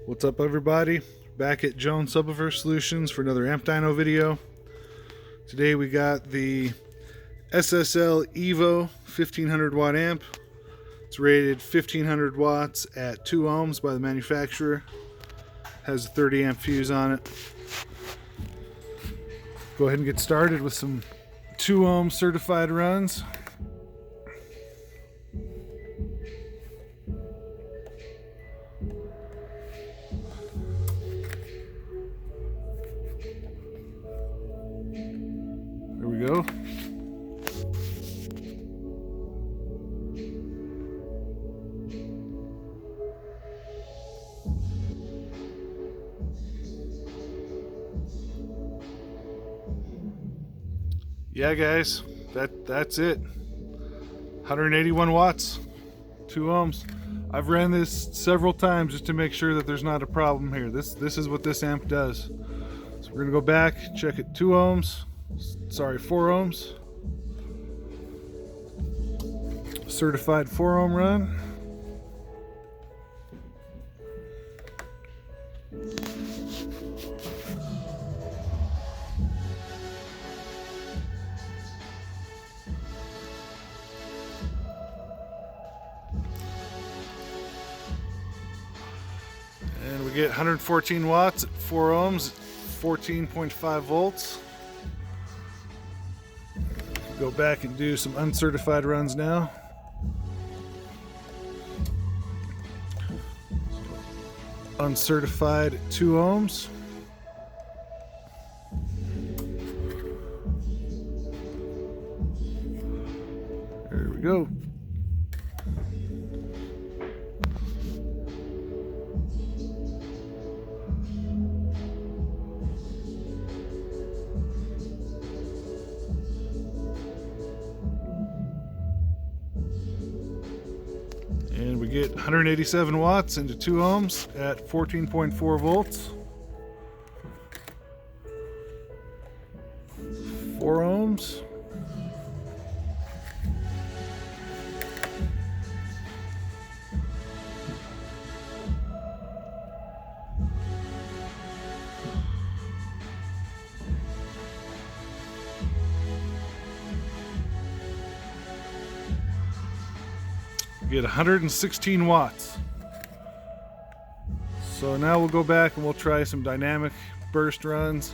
What's up, everybody? Back at Jones Subwoofer Solutions for another Amp Dyno video. Today we got the SSL EVO 1500 watt amp. It's rated 1500 watts at 2 ohms by the manufacturer. Has a 30 amp fuse on it. Go ahead and get started with some 2 ohm certified runs. There we go. Yeah, guys, that's it. 181 watts, 2 ohms. I've ran this several times just to make sure that there's not a problem here. This is what this amp does. So we're gonna go back, check it. 2 ohms. Sorry, 4 ohms. Certified 4 ohm run. And we get 114 watts at 4 ohms, 14.5 volts. Go back and do some uncertified runs now. Uncertified 2 ohms. There we go. And we get 187 watts into 2 ohms at 14.4 volts. 4 ohms. Get 116 watts. So now we'll go back and we'll try some dynamic burst runs.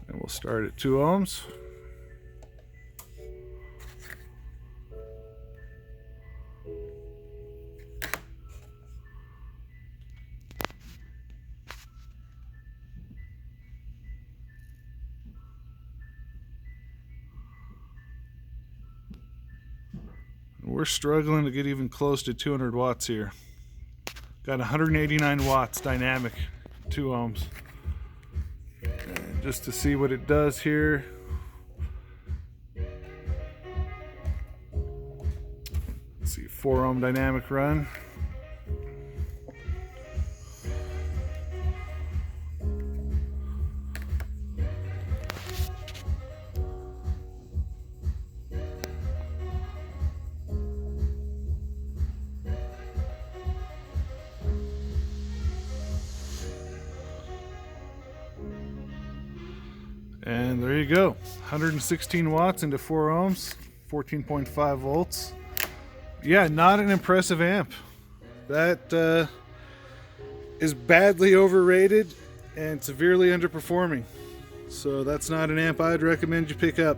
And we'll start at 2 ohms. We're struggling to get even close to 200 watts here. Got 189 watts dynamic, 2 ohms. And just to see what it does here. Let's see, 4 ohm dynamic run. And there you go, 116 watts into 4 ohms, 14.5 volts. Yeah, not an impressive amp. That is badly overrated and severely underperforming. So that's not an amp I'd recommend you pick up.